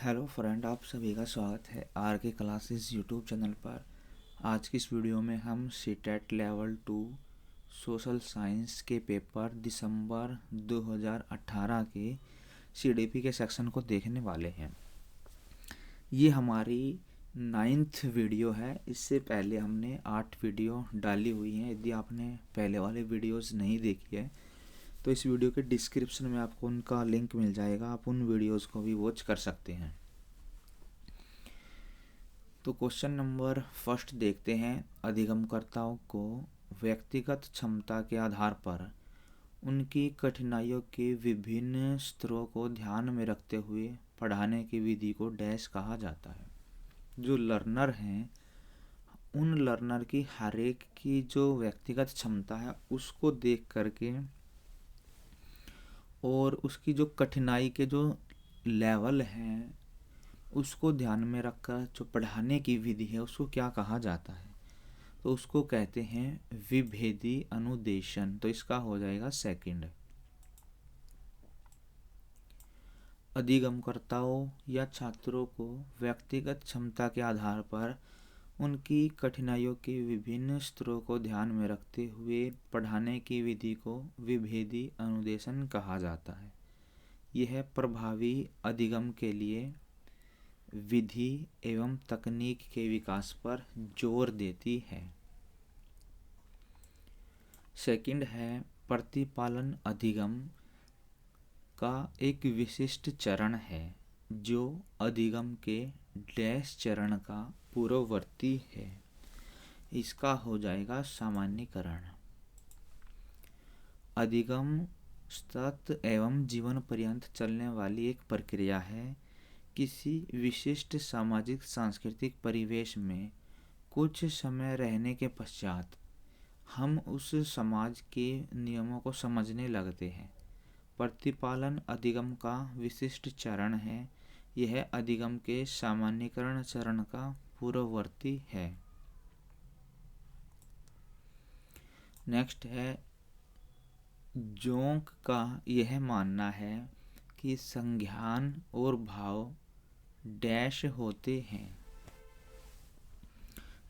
Hello friend, आप सभी का स्वागत है आर के क्लासेस यूट्यूब चैनल पर। आज की इस वीडियो में हम सीटेट लेवल 2 सोशल साइंस के पेपर दिसंबर 2018 के सीडीपी के सेक्शन को देखने वाले हैं। ये हमारी 9th वीडियो है। इससे पहले हमने 8 वीडियो डाली हुई हैं। यदि आपने पहले वाले वीडियोस नहीं देखी है तो इस वीडियो के डिस्क्रिप्शन में आपको उनका लिंक मिल जाएगा, आप उन वीडियोस को भी वॉच कर सकते हैं। तो क्वेश्चन नंबर फर्स्ट देखते हैं। अधिगमकर्ताओं को व्यक्तिगत क्षमता के आधार पर उनकी कठिनाइयों के विभिन्न स्तरों को ध्यान में रखते हुए पढ़ाने की विधि को डैश कहा जाता है। जो लर्नर हैं, उन लर्नर की हर एक की जो व्यक्तिगत क्षमता है उसको देख करके और उसकी जो कठिनाई के जो लेवल हैं उसको ध्यान में रखकर जो पढ़ाने की विधि है उसको क्या कहा जाता है, तो उसको कहते हैं विभेदी अनुदेशन। तो इसका हो जाएगा सेकंड। अधिगमकर्ताओं या छात्रों को व्यक्तिगत क्षमता के आधार पर उनकी कठिनाइयों के विभिन्न स्तरों को ध्यान में रखते हुए पढ़ाने की विधि को विभेदी अनुदेशन कहा जाता है। यह प्रभावी अधिगम के लिए विधि एवं तकनीक के विकास पर जोर देती है। सेकंड है प्रतिपालन अधिगम का एक विशिष्ट चरण है जो अधिगम के डैश चरण का पूर्ववर्ती है। इसका हो जाएगा सामान्यीकरण। अधिगम सतत एवं जीवन पर्यंत चलने वाली एक प्रक्रिया है। किसी विशिष्ट सामाजिक सांस्कृतिक परिवेश में कुछ समय रहने के पश्चात हम उस समाज के नियमों को समझने लगते हैं। प्रतिपालन अधिगम का विशिष्ट चरण है। यह अधिगम के सामान्यीकरण चरण का पूर्ववर्ती है। नेक्स्ट है जोंक का यह मानना है कि संज्ञान और भाव डैश होते हैं।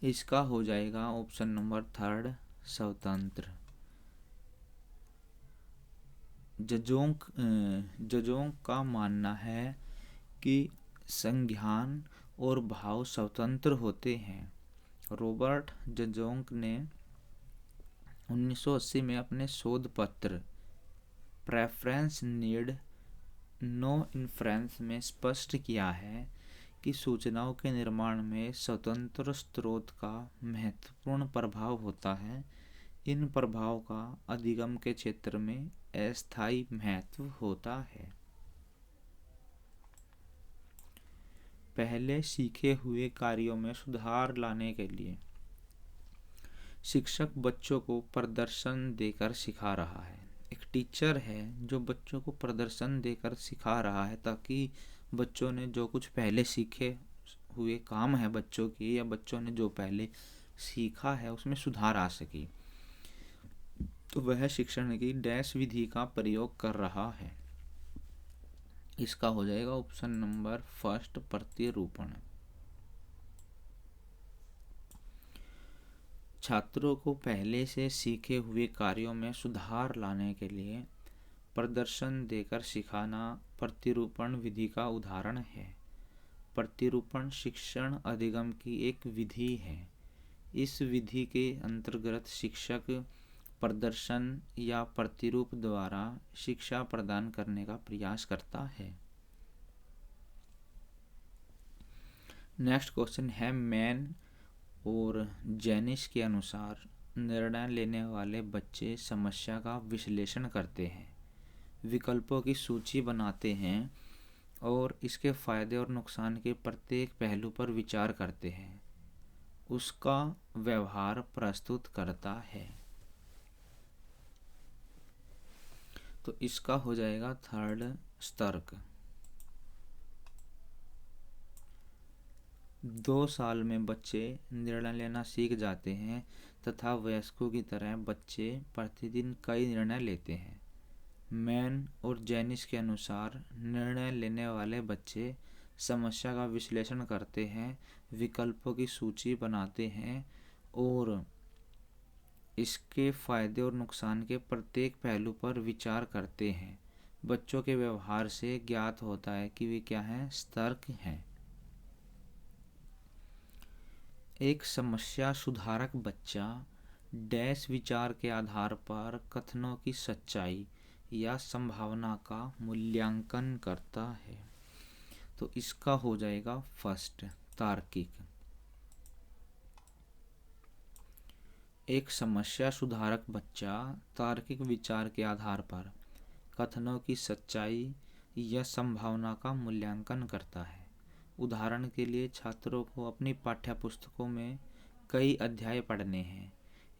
इसका हो जाएगा ऑप्शन नंबर थर्ड स्वतंत्र। जजोंक का मानना है कि संज्ञान और भाव स्वतंत्र होते हैं। रॉबर्ट जजोंक ने 1980 में अपने शोध पत्र प्रेफरेंस नीड नो इन्फ्रेंस में स्पष्ट किया है कि सूचनाओं के निर्माण में स्वतंत्र स्रोत का महत्वपूर्ण प्रभाव होता है। इन प्रभाव का अधिगम के क्षेत्र में अस्थायी महत्व होता है। पहले सीखे हुए कार्यों में सुधार लाने के लिए शिक्षक बच्चों को प्रदर्शन देकर सिखा रहा है। एक टीचर है जो बच्चों को प्रदर्शन देकर सिखा रहा है ताकि बच्चों ने जो कुछ पहले सीखे हुए काम है बच्चों की, या बच्चों ने जो पहले सीखा है उसमें सुधार आ सके, तो वह शिक्षण की डैश विधि का प्रयोग कर रहा है। इसका हो जाएगा ऑप्शन नंबर फर्स्ट प्रतिरूपण। छात्रों को पहले से सीखे हुए कार्यों में सुधार लाने के लिए प्रदर्शन देकर सिखाना प्रतिरूपण विधि का उदाहरण है। प्रतिरूपण शिक्षण अधिगम की एक विधि है। इस विधि के अंतर्गत शिक्षक प्रदर्शन या प्रतिरूप द्वारा शिक्षा प्रदान करने का प्रयास करता है। नेक्स्ट क्वेश्चन है मैन और जेनिस के अनुसार निर्णय लेने वाले बच्चे समस्या का विश्लेषण करते हैं, विकल्पों की सूची बनाते हैं और इसके फायदे और नुकसान के प्रत्येक पहलू पर विचार करते हैं, उसका व्यवहार प्रस्तुत करता है। तो इसका हो जाएगा थर्ड तर्क। 2 साल में बच्चे निर्णय लेना सीख जाते हैं तथा वयस्कों की तरह बच्चे प्रतिदिन कई निर्णय लेते हैं। मैन और जेनिस के अनुसार निर्णय लेने वाले बच्चे समस्या का विश्लेषण करते हैं, विकल्पों की सूची बनाते हैं और इसके फायदे और नुकसान के प्रत्येक पहलू पर विचार करते हैं। बच्चों के व्यवहार से ज्ञात होता है कि वे क्या हैं, सतर्क हैं। एक समस्या सुधारक बच्चा डैश विचार के आधार पर कथनों की सच्चाई या संभावना का मूल्यांकन करता है। तो इसका हो जाएगा फर्स्ट, तार्किक। एक समस्या सुधारक बच्चा तार्किक विचार के आधार पर कथनों की सच्चाई या संभावना का मूल्यांकन करता है। उदाहरण के लिए छात्रों को अपनी पाठ्यपुस्तकों में कई अध्याय पढ़ने हैं।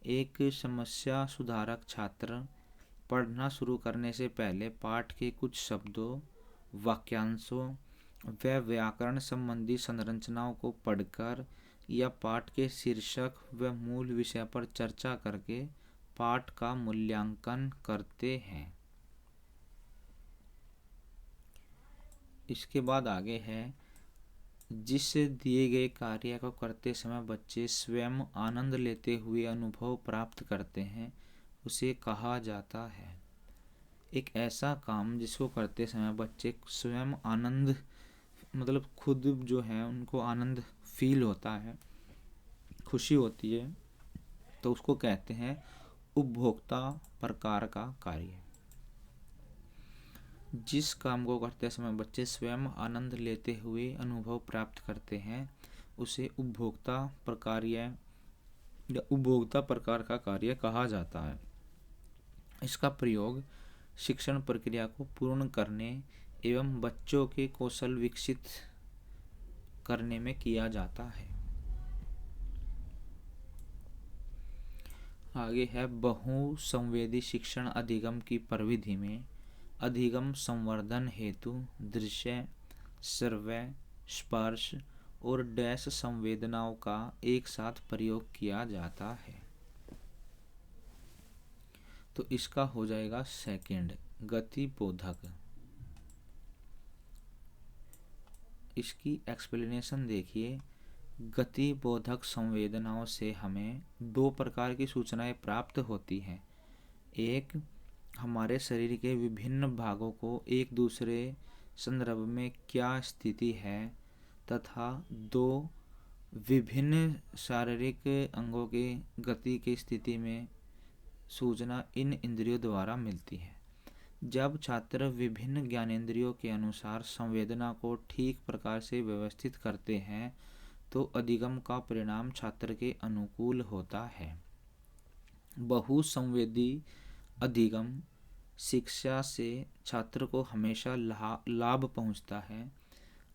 एक समस्या सुधारक छात्र पढ़ना शुरू करने से पहले पाठ के कुछ शब्दों, वाक्यांशों व व्याकरण संबंधी संरचनाओं को पढ़कर या पाठ के शीर्षक व मूल विषय पर चर्चा करके पाठ का मूल्यांकन करते हैं। इसके बाद आगे है, जिस दिए गए कार्य को करते समय बच्चे स्वयं आनंद लेते हुए अनुभव प्राप्त करते हैं, उसे कहा जाता है। एक ऐसा काम जिसको करते समय बच्चे स्वयं आनंद, मतलब खुद जो है उनको आनंद फील होता है, खुशी होती है, तो उसको कहते हैं उपभोक्ता प्रकार का कार्य। जिस काम को करते समय बच्चे स्वयं आनंद लेते हुए अनुभव प्राप्त करते हैं, उसे उपभोक्ता प्रकार या उपभोक्ता प्रकार का कार्य कहा जाता है। इसका प्रयोग शिक्षण प्रक्रिया को पूर्ण करने एवं बच्चों के कौशल विकसित करने में किया जाता है। आगे है, बहुसंवेदी शिक्षण अधिगम की प्रविधि में अधिगम संवर्धन हेतु दृश्य, श्रव्य, स्पर्श और डैश संवेदनाओं का एक साथ प्रयोग किया जाता है। तो इसका हो जाएगा सेकंड, गतिबोधक। इसकी एक्सप्लेनेशन देखिए। गतिबोधक संवेदनाओं से हमें दो प्रकार की सूचनाएं प्राप्त होती हैं। एक, हमारे शरीर के विभिन्न भागों को एक दूसरे संदर्भ में क्या स्थिति है, तथा दो, विभिन्न शारीरिक अंगों के गति की स्थिति में सूचना इन इंद्रियों द्वारा मिलती है। जब छात्र विभिन्न ज्ञानेंद्रियों के अनुसार संवेदना को ठीक प्रकार से व्यवस्थित करते हैं, तो अधिगम का परिणाम छात्र के अनुकूल होता है। बहुसंवेदी अधिगम शिक्षा से छात्र को हमेशा लाभ पहुंचता है।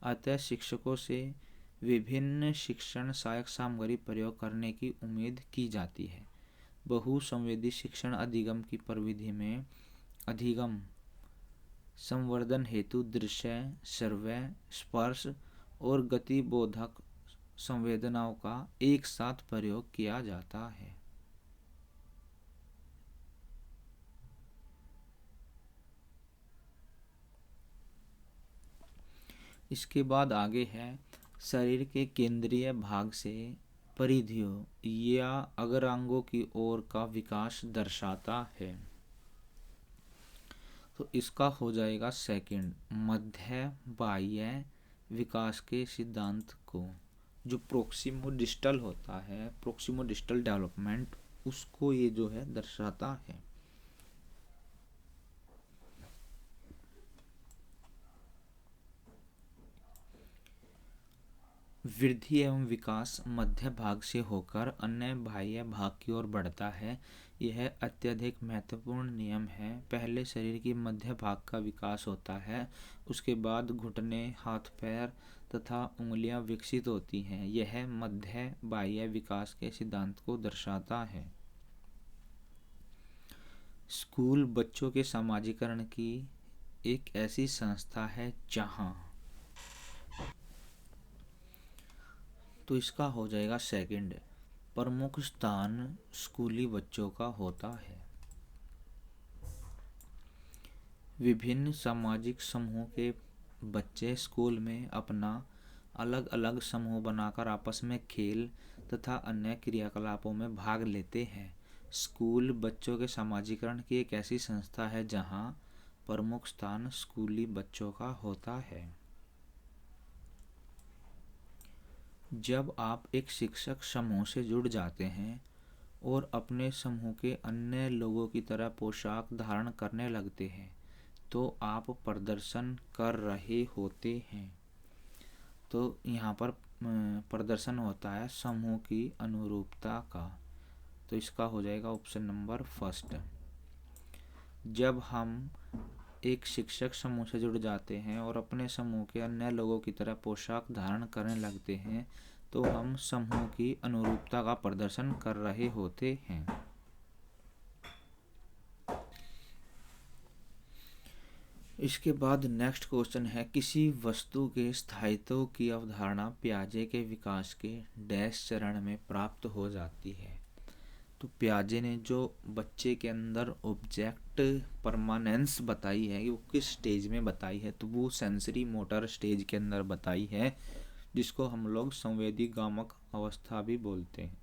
अतः शिक्षकों से विभिन्न शिक्षण सहायक सामग्री प्रयोग करने की उम्मीद की जाती है। बहुसंवेदी शिक्षण अधिगम की प्रविधि में अधिगम संवर्धन हेतु दृश्य, श्रव्य, स्पर्श और गतिबोधक संवेदनाओं का एक साथ प्रयोग किया जाता है। इसके बाद आगे है, शरीर के केंद्रीय भाग से परिधियों या अग्रांगों की ओर का विकास दर्शाता है। तो इसका हो जाएगा सेकंड, मध्य बाह्य विकास के सिद्धांत को, जो प्रोक्सिमोडिस्टल होता है, प्रोक्सिमोडिस्टल डेवलपमेंट, उसको ये जो है दर्शाता है। वृद्धि एवं विकास मध्य भाग से होकर अन्य बाह्य भाग की ओर बढ़ता है। यह अत्यधिक महत्वपूर्ण नियम है। पहले शरीर की मध्य भाग का विकास होता है, उसके बाद घुटने, हाथ पैर तथा उंगलियां विकसित होती हैं। यह मध्य बाह्य विकास के सिद्धांत को दर्शाता है। स्कूल बच्चों के समाजीकरण की एक ऐसी संस्था है जहां, तो इसका हो जाएगा सेकंड, प्रमुख स्थान स्कूली बच्चों का होता है। विभिन्न सामाजिक समूह के बच्चे स्कूल में अपना अलग अलग समूह बनाकर आपस में खेल तथा अन्य क्रियाकलापों में भाग लेते हैं। स्कूल बच्चों के समाजीकरण की एक ऐसी संस्था है जहां प्रमुख स्थान स्कूली बच्चों का होता है। जब आप एक शिक्षक समूह से जुड़ जाते हैं और अपने समूह के अन्य लोगों की तरह पोशाक धारण करने लगते हैं तो आप प्रदर्शन कर रहे होते हैं। तो यहाँ पर प्रदर्शन होता है समूह की अनुरूपता का। तो इसका हो जाएगा ऑप्शन नंबर फर्स्ट। जब हम एक शिक्षक समूह से जुड़ जाते हैं और अपने समूह के अन्य लोगों की तरह पोशाक धारण करने लगते हैं तो हम समूह की अनुरूपता का प्रदर्शन कर रहे होते हैं। इसके बाद नेक्स्ट क्वेश्चन है, किसी वस्तु के स्थायित्व की अवधारणा पियाजे के विकास के डैश चरण में प्राप्त हो जाती है। तो पियाजे ने जो बच्चे के अंदर ऑब्जेक्ट परमानेंस बताई है वो किस स्टेज में बताई है, तो वो सेंसरी मोटर स्टेज के अंदर बताई है, जिसको हम लोग संवेदी गामक अवस्था भी बोलते हैं।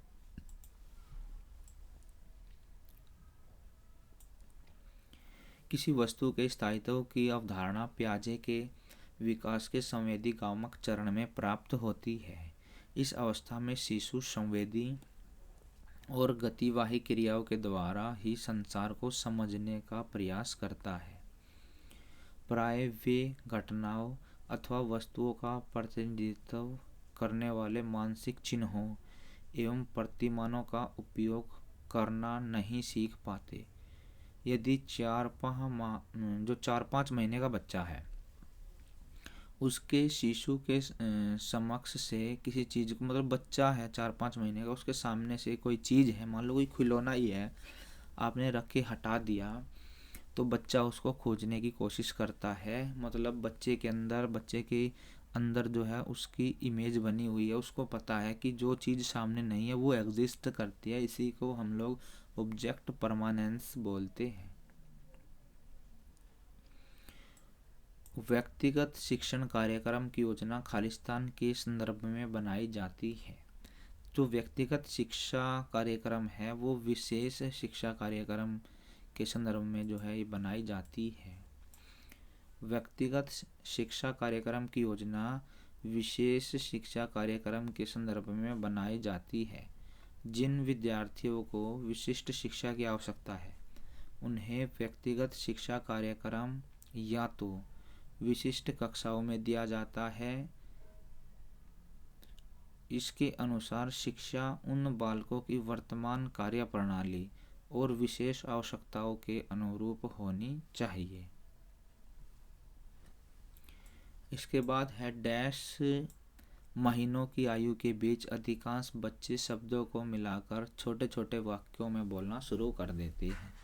किसी वस्तु के स्थायित्व की अवधारणा पियाजे के विकास के संवेदी गामक चरण में प्राप्त होती है। इस अवस्था में शिशु संवेदी और गतिवाही क्रियाओं के द्वारा ही संसार को समझने का प्रयास करता है। प्राय वे घटनाओं अथवा वस्तुओं का प्रतिनिधित्व करने वाले मानसिक चिन्हों एवं प्रतिमानों का उपयोग करना नहीं सीख पाते। यदि 4-5 महीने का बच्चा है उसके शिशु के समक्ष से किसी चीज़ को, मतलब बच्चा है 4-5 महीने का, उसके सामने से कोई चीज़ है, मान लो कोई खिलौना ही है, आपने रख के हटा दिया तो बच्चा उसको खोजने की कोशिश करता है। मतलब बच्चे के अंदर जो है उसकी इमेज बनी हुई है, उसको पता है कि जो चीज़ सामने नहीं है वो एग्जिस्ट करती है। इसी को हम लोग ऑब्जेक्ट परमानेंस बोलते हैं। व्यक्तिगत शिक्षण कार्यक्रम की योजना खालिस्तान के संदर्भ में बनाई जाती है। जो व्यक्तिगत शिक्षा कार्यक्रम है वो विशेष शिक्षा कार्यक्रम के संदर्भ में जो है ये बनाई जाती है। व्यक्तिगत शिक्षा कार्यक्रम की योजना विशेष शिक्षा कार्यक्रम के संदर्भ में बनाई जाती है। जिन विद्यार्थियों को विशिष्ट शिक्षा की आवश्यकता है उन्हें व्यक्तिगत शिक्षा कार्यक्रम या तो विशिष्ट कक्षाओं में दिया जाता है। इसके अनुसार शिक्षा उन बालकों की वर्तमान कार्य प्रणाली और विशेष आवश्यकताओं के अनुरूप होनी चाहिए। इसके बाद है डैश महीनों की आयु के बीच अधिकांश बच्चे शब्दों को मिलाकर छोटे छोटे वाक्यों में बोलना शुरू कर देते हैं।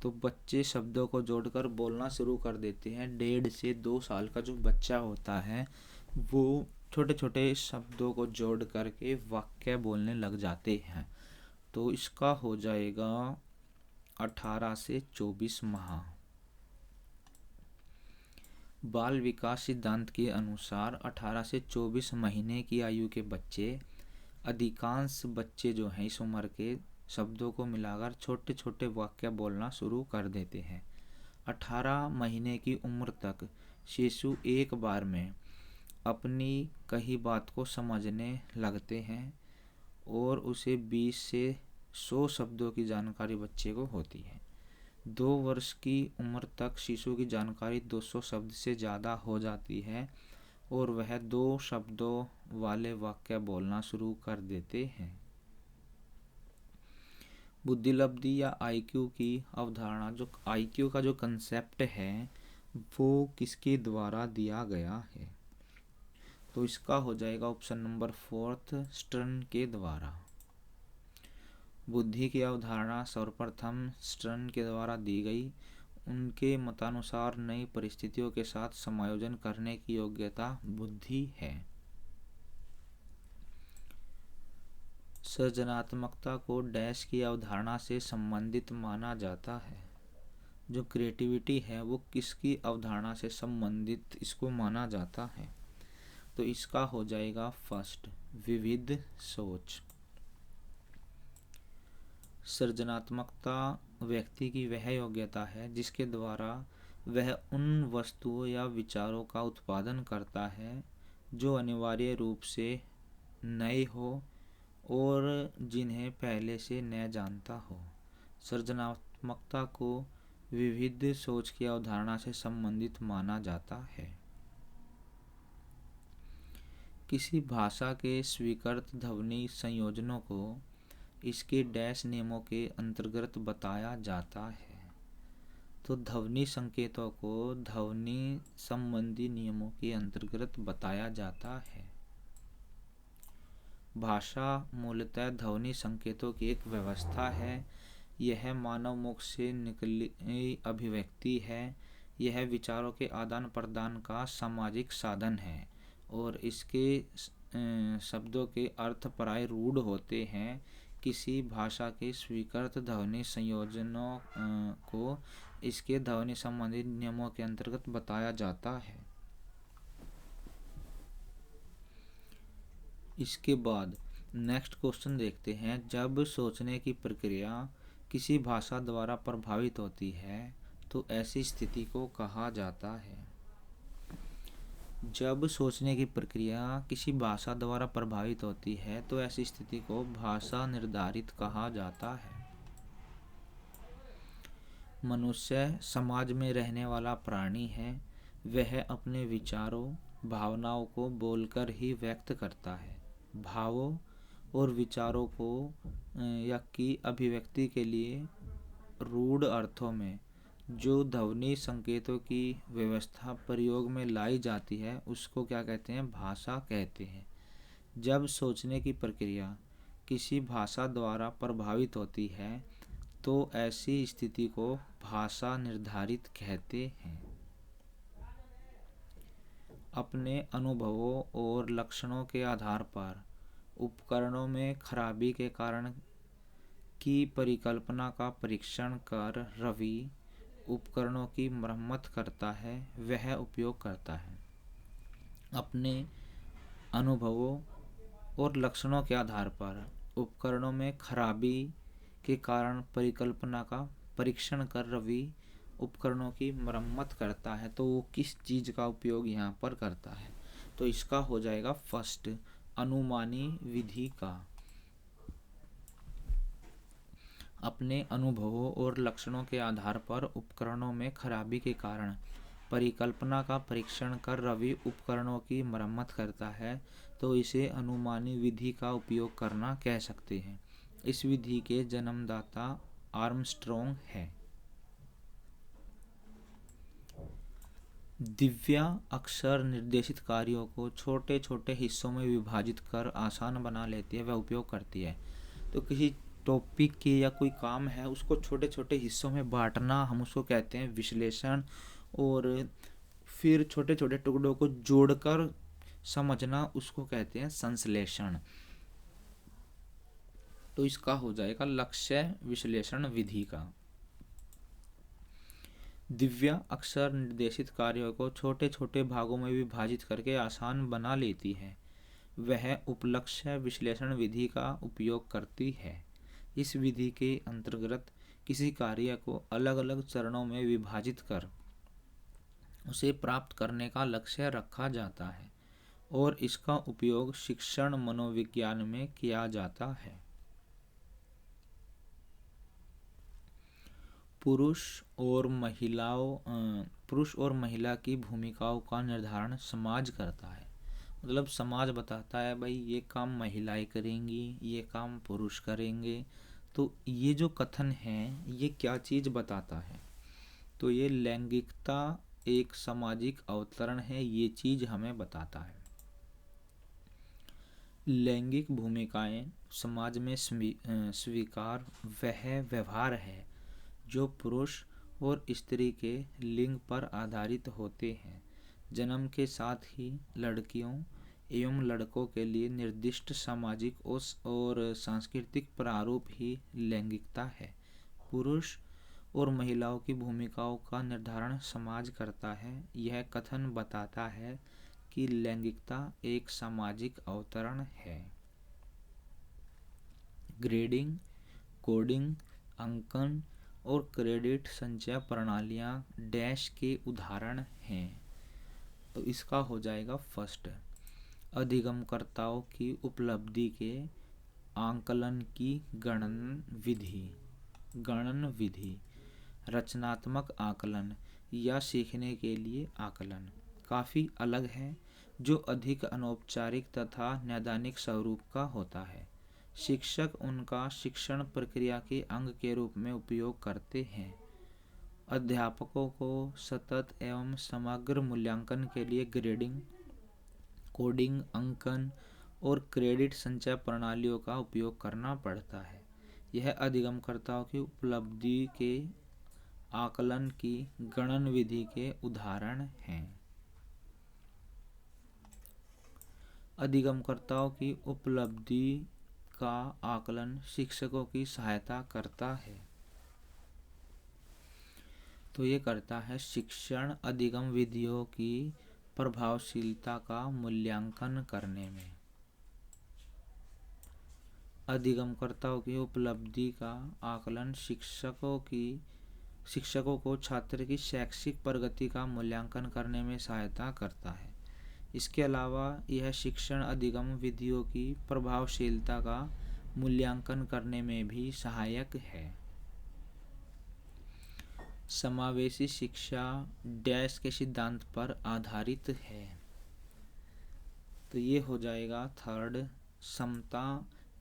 तो बच्चे शब्दों को जोड़कर बोलना शुरू कर देते हैं। 1.5 से 2 साल का जो बच्चा होता है वो छोटे छोटे शब्दों को जोड़ करके वाक्य बोलने लग जाते हैं। तो इसका हो जाएगा 18 से 24 माह। बाल विकास सिद्धांत के अनुसार 18 से 24 महीने की आयु के बच्चे, अधिकांश बच्चे जो हैं इस उम्र के, शब्दों को मिलाकर छोटे छोटे वाक्य बोलना शुरू कर देते हैं। 18 महीने की उम्र तक शिशु एक बार में अपनी कही बात को समझने लगते हैं और उसे 20 से 100 शब्दों की जानकारी बच्चे को होती है। 2 वर्ष की उम्र तक शिशु की जानकारी 200 शब्द से ज़्यादा हो जाती है और वह 2 शब्दों वाले वाक्य बोलना शुरू कर देते हैं। बुद्धिलब्धि या आईक्यू की अवधारणा, जो आईक्यू का जो कंसेप्ट है वो किसके द्वारा दिया गया है, तो इसका हो जाएगा ऑप्शन नंबर 4 स्टर्न के द्वारा। बुद्धि की अवधारणा सर्वप्रथम स्टर्न के द्वारा दी गई। उनके मतानुसार नई परिस्थितियों के साथ समायोजन करने की योग्यता बुद्धि है। सृजनात्मकता को डैश की अवधारणा से संबंधित माना जाता है। जो क्रिएटिविटी है वो किसकी अवधारणा से संबंधित इसको माना जाता है? तो इसका हो जाएगा फर्स्ट, विविध सोच। सृजनात्मकता व्यक्ति की वह योग्यता है जिसके द्वारा वह उन वस्तुओं या विचारों का उत्पादन करता है जो अनिवार्य रूप से नए हो और जिन्हें पहले से न जानता हो। सृजनात्मकता को विविध सोच की अवधारणा से संबंधित माना जाता है। किसी भाषा के स्वीकृत ध्वनि संयोजनों को इसके डैश नियमों के अंतर्गत बताया जाता है। तो ध्वनि संकेतों को ध्वनि संबंधी नियमों के अंतर्गत बताया जाता है। भाषा मूलतः ध्वनि संकेतों की एक व्यवस्था है। यह मानव मुख से निकली अभिव्यक्ति है। यह विचारों के आदान प्रदान का सामाजिक साधन है और इसके शब्दों के अर्थ प्राय रूढ़ होते हैं। किसी भाषा के स्वीकृत ध्वनि संयोजनों को इसके ध्वनि संबंधी नियमों के अंतर्गत बताया जाता है। इसके बाद नेक्स्ट क्वेश्चन देखते हैं। जब सोचने की प्रक्रिया किसी भाषा द्वारा प्रभावित होती है तो ऐसी स्थिति को कहा जाता है। जब सोचने की प्रक्रिया किसी भाषा द्वारा प्रभावित होती है तो ऐसी स्थिति को भाषा निर्धारित कहा जाता है। मनुष्य समाज में रहने वाला प्राणी है। वह अपने विचारों भावनाओं को बोलकर ही व्यक्त करता है। भावों और विचारों को या की अभिव्यक्ति के लिए रूढ़ अर्थों में जो ध्वनि संकेतों की व्यवस्था प्रयोग में लाई जाती है उसको क्या कहते हैं? भाषा कहते हैं। जब सोचने की प्रक्रिया किसी भाषा द्वारा प्रभावित होती है तो ऐसी स्थिति को भाषा निर्धारित कहते हैं। अपने अनुभवों और लक्षणों के आधार पर उपकरणों में खराबी के कारण की परिकल्पना का परीक्षण कर रवि उपकरणों की मरम्मत करता है, वह उपयोग करता है। अपने अनुभवों और लक्षणों के आधार पर उपकरणों में खराबी के कारण परिकल्पना का परीक्षण कर रवि उपकरणों की मरम्मत करता है। तो वो किस चीज़ का उपयोग यहाँ पर करता है? तो इसका हो जाएगा फर्स्ट, अनुमानी विधि का। अपने अनुभवों और लक्षणों के आधार पर उपकरणों में खराबी के कारण परिकल्पना का परीक्षण कर रवि उपकरणों की मरम्मत करता है। तो इसे अनुमानी विधि का उपयोग करना कह सकते हैं। इस विधि के जन्मदाता आर्मस्ट्रॉन्ग है। दिव्या अक्सर निर्देशित कार्यों को छोटे छोटे हिस्सों में विभाजित कर आसान बना लेती है, वह उपयोग करती है। तो किसी टॉपिक के या कोई काम है उसको छोटे छोटे हिस्सों में बांटना, हम उसको कहते हैं विश्लेषण। और फिर छोटे छोटे टुकड़ों को जोड़कर समझना, उसको कहते हैं संश्लेषण। तो इसका हो जाएगा लक्ष्य विश्लेषण विधि का। दिव्या अक्सर निर्देशित कार्यों को छोटे छोटे भागों में विभाजित करके आसान बना लेती है, वह उपलक्ष्य विश्लेषण विधि का उपयोग करती है। इस विधि के अंतर्गत किसी कार्य को अलग अलग चरणों में विभाजित कर उसे प्राप्त करने का लक्ष्य रखा जाता है और इसका उपयोग शिक्षण मनोविज्ञान में किया जाता है। पुरुष और महिला की भूमिकाओं का निर्धारण समाज करता है। मतलब समाज बताता है भाई ये काम महिलाएं करेंगी, ये काम पुरुष करेंगे। तो ये जो कथन है ये क्या चीज़ बताता है? तो ये लैंगिकता एक सामाजिक अवतरण है, ये चीज़ हमें बताता है। लैंगिक भूमिकाएं समाज में स्वीकार वह व्यवहार है जो पुरुष और स्त्री के लिंग पर आधारित होते हैं। जन्म के साथ ही लड़कियों एवं लड़कों के लिए निर्दिष्ट सामाजिक और सांस्कृतिक प्रारूप ही लैंगिकता है। पुरुष और महिलाओं की भूमिकाओं का निर्धारण समाज करता है। यह कथन बताता है कि लैंगिकता एक सामाजिक अवतरण है। ग्रेडिंग, कोडिंग, अंकन और क्रेडिट संचय प्रणालियां डैश के उदाहरण हैं। तो इसका हो जाएगा फर्स्ट, अधिगमकर्ताओं की उपलब्धि के आंकलन की गणन विधि। रचनात्मक आकलन या सीखने के लिए आकलन काफ़ी अलग है, जो अधिक अनौपचारिक तथा नैदानिक स्वरूप का होता है। शिक्षक उनका शिक्षण प्रक्रिया के अंग के रूप में उपयोग करते हैं। अध्यापकों को सतत एवं समग्र मूल्यांकन के लिए ग्रेडिंग, कोडिंग, अंकन और क्रेडिट संचय प्रणालियों का उपयोग करना पड़ता है। यह अधिगमकर्ताओं की उपलब्धि के आकलन की गणन विधि के उदाहरण हैं। अधिगमकर्ताओं की उपलब्धि का आकलन शिक्षकों की सहायता करता है। तो ये करता है शिक्षण अधिगम विधियों की प्रभावशीलता का मूल्यांकन करने में। अधिगमकर्ताओं की उपलब्धि का आकलन शिक्षकों को छात्र की शैक्षिक प्रगति का मूल्यांकन करने में सहायता करता है। इसके अलावा यह शिक्षण अधिगम विधियों की प्रभावशीलता का मूल्यांकन करने में भी सहायक है। समावेशी शिक्षा डैश के सिद्धांत पर आधारित है। तो ये हो जाएगा थर्ड, समता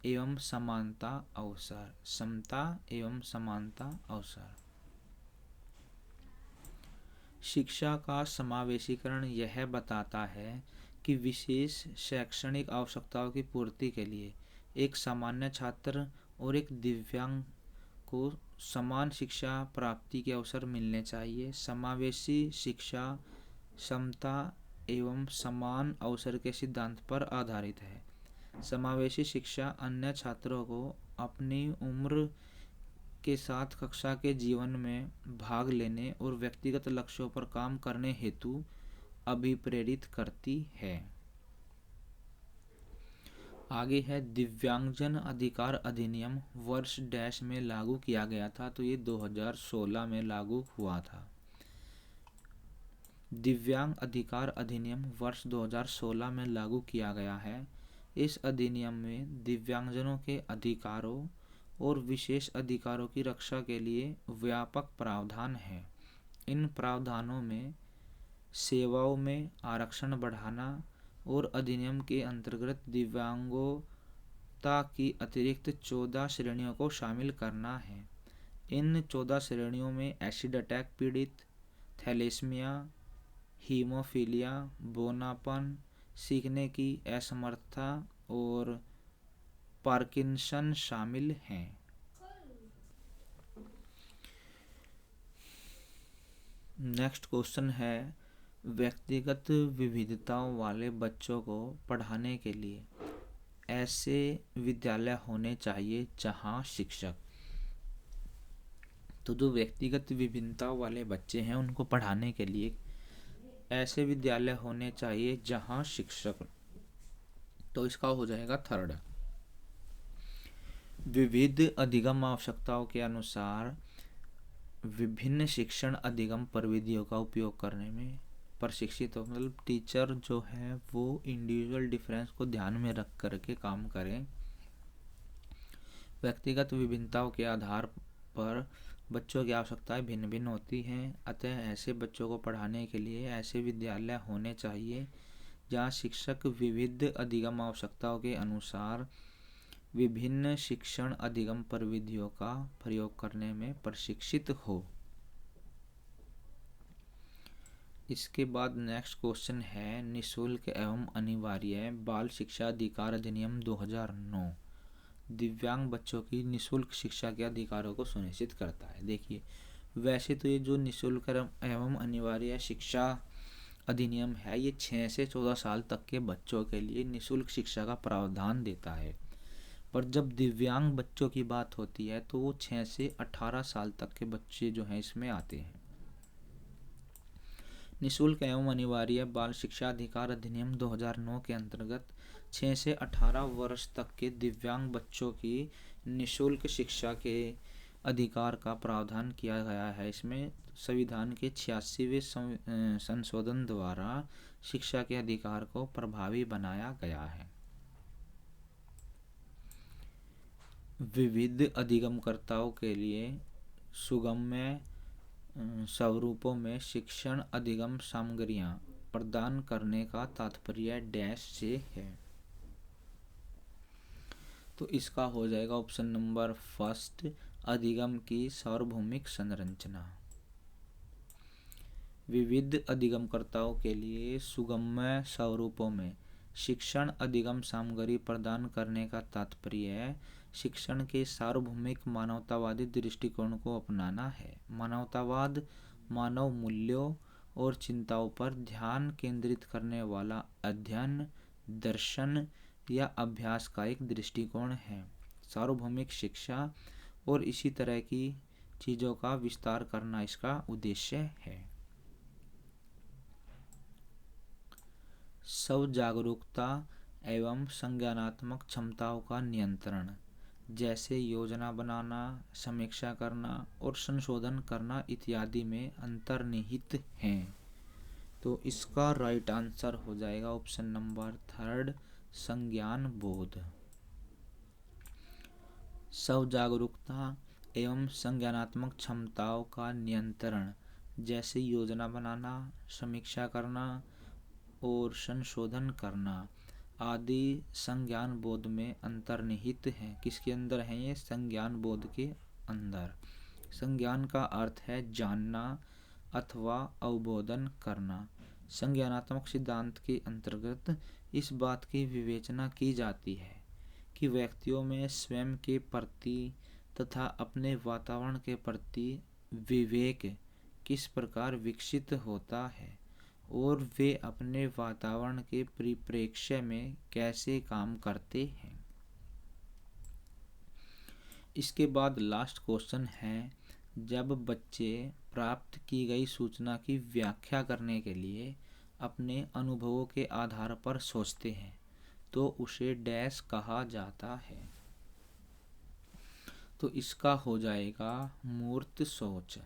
एवं समानता अवसर। समता एवं समानता अवसर। शिक्षा का समावेशीकरण यह बताता है कि विशेष शैक्षणिक आवश्यकताओं की पूर्ति के लिए एक सामान्य छात्र और एक दिव्यांग को समान शिक्षा प्राप्ति के अवसर मिलने चाहिए। समावेशी शिक्षा समता एवं समान अवसर के सिद्धांत पर आधारित है। समावेशी शिक्षा अन्य छात्रों को अपनी उम्र के साथ कक्षा के जीवन में भाग लेने और व्यक्तिगत लक्ष्यों पर काम करने हेतु अभिप्रेरित करती है। आगे है दिव्यांगजन अधिकार अधिनियम वर्ष डैश में लागू किया गया था। तो ये 2016 में लागू हुआ था। दिव्यांग अधिकार अधिनियम वर्ष 2016 में लागू किया गया है। इस अधिनियम में दिव्यांगजनों के अधिकारों और विशेष अधिकारों की रक्षा के लिए व्यापक प्रावधान है। इन प्रावधानों में सेवाओं में आरक्षण बढ़ाना और अधिनियम के अंतर्गत दिव्यांगता की अतिरिक्त 14 श्रेणियों को शामिल करना है। इन 14 श्रेणियों में एसिड अटैक पीड़ित, थैलेसीमिया, हीमोफीलिया, बोनापन, सीखने की असमर्थता और पार्किंसन शामिल हैं। नेक्स्ट क्वेश्चन है, व्यक्तिगत विविधताओं वाले बच्चों को पढ़ाने के लिए ऐसे विद्यालय होने चाहिए जहां शिक्षक, तो जो व्यक्तिगत विभिन्नताओं वाले बच्चे हैं उनको पढ़ाने के लिए ऐसे विद्यालय होने चाहिए जहां शिक्षक, तो इसका हो जाएगा थर्ड, विविध अधिगम आवश्यकताओं के अनुसार विभिन्न शिक्षण अधिगम प्रविधियों का उपयोग करने में प्रशिक्षित हो। मतलब टीचर जो है वो इंडिविजुअल डिफरेंस को ध्यान में रख करके काम करें। व्यक्तिगत विभिन्नताओं के आधार पर बच्चों की आवश्यकताएं भिन्न भिन्न होती हैं, अतः ऐसे बच्चों को पढ़ाने के लिए ऐसे विद्यालय होने चाहिए जहां शिक्षक विविध अधिगम आवश्यकताओं के अनुसार विभिन्न शिक्षण अधिगम प्रविधियों का प्रयोग करने में प्रशिक्षित हो। इसके बाद नेक्स्ट क्वेश्चन है, निःशुल्क एवं अनिवार्य बाल शिक्षा अधिकार अधिनियम 2009 दिव्यांग बच्चों की निःशुल्क शिक्षा के अधिकारों को सुनिश्चित करता है। देखिए, वैसे तो ये जो निःशुल्क एवं अनिवार्य शिक्षा अधिनियम है ये 6 से 14 साल तक के बच्चों के लिए निःशुल्क शिक्षा का प्रावधान देता है। पर जब दिव्यांग बच्चों की बात होती है तो वो 6 से 18 साल तक के बच्चे जो हैं इसमें आते हैं। निःशुल्क एवं अनिवार्य बाल शिक्षा अधिकार अधिनियम 2009 के अंतर्गत 6 से 18 वर्ष तक के दिव्यांग बच्चों की निःशुल्क शिक्षा के अधिकार का प्रावधान किया गया है। इसमें संविधान के 86वें संशोधन द्वारा शिक्षा के अधिकार को प्रभावी बनाया गया है। विविध अधिगमकर्ताओं के लिए सुगम्य स्वरूपों में शिक्षण अधिगम सामग्रियां प्रदान करने का तात्पर्य डैश से है। तो इसका हो जाएगा ऑप्शन नंबर फर्स्ट, अधिगम की सार्वभौमिक संरचना। विविध अधिगमकर्ताओं के लिए सुगम्य स्वरूपों में शिक्षण अधिगम सामग्री प्रदान करने का तात्पर्य शिक्षण के सार्वभौमिक मानवतावादी दृष्टिकोण को अपनाना है। मानवतावाद मानव मूल्यों और चिंताओं पर ध्यान केंद्रित करने वाला अध्ययन, दर्शन या अभ्यास का एक दृष्टिकोण है। सार्वभौमिक शिक्षा और इसी तरह की चीज़ों का विस्तार करना इसका उद्देश्य है। स्व जागरूकता एवं संज्ञानात्मक क्षमताओं का नियंत्रण, जैसे योजना बनाना, समीक्षा करना और संशोधन करना इत्यादि में अंतर्निहित हैं। तो इसका राइट आंसर हो जाएगा ऑप्शन नंबर थर्ड, संज्ञान बोध। स्व जागरूकता एवं संज्ञानात्मक क्षमताओं का नियंत्रण, जैसे योजना बनाना, समीक्षा करना और संशोधन करना आदि संज्ञान बोध में अंतर्निहित है। किसके अंदर है ये? संज्ञान बोध के अंदर। संज्ञान का अर्थ है जानना अथवा अवबोधन करना। संज्ञानात्मक सिद्धांत के अंतर्गत इस बात की विवेचना की जाती है कि व्यक्तियों में स्वयं के प्रति तथा अपने वातावरण के प्रति विवेक किस प्रकार विकसित होता है और वे अपने वातावरण के परिप्रेक्ष्य में कैसे काम करते हैं। इसके बाद लास्ट क्वेश्चन है, जब बच्चे प्राप्त की गई सूचना की व्याख्या करने के लिए अपने अनुभवों के आधार पर सोचते हैं तो उसे डैश कहा जाता है। तो इसका हो जाएगा मूर्त सोच।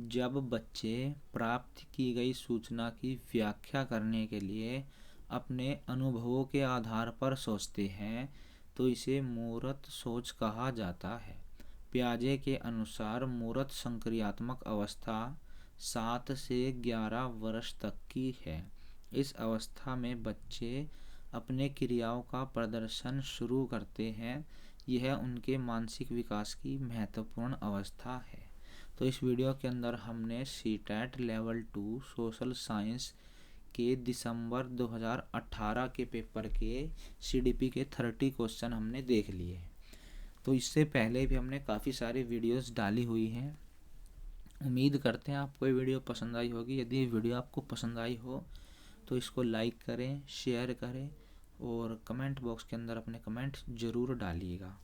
जब बच्चे प्राप्त की गई सूचना की व्याख्या करने के लिए अपने अनुभवों के आधार पर सोचते हैं तो इसे मूर्त सोच कहा जाता है। पियाजे के अनुसार मूर्त संक्रियात्मक अवस्था 7 से 11 वर्ष तक की है। इस अवस्था में बच्चे अपने क्रियाओं का प्रदर्शन शुरू करते हैं। यह उनके मानसिक विकास की महत्वपूर्ण अवस्था है। तो इस वीडियो के अंदर हमने सीटेट लेवल 2 सोशल साइंस के दिसंबर 2018 के पेपर के सीडीपी के 30 क्वेश्चन हमने देख लिए। तो इससे पहले भी हमने काफ़ी सारी वीडियोस डाली हुई हैं। उम्मीद करते हैं आपको ये वीडियो पसंद आई होगी। यदि ये वीडियो आपको पसंद आई हो तो इसको लाइक करें, शेयर करें और कमेंट बॉक्स के अंदर अपने कमेंट ज़रूर डालिएगा।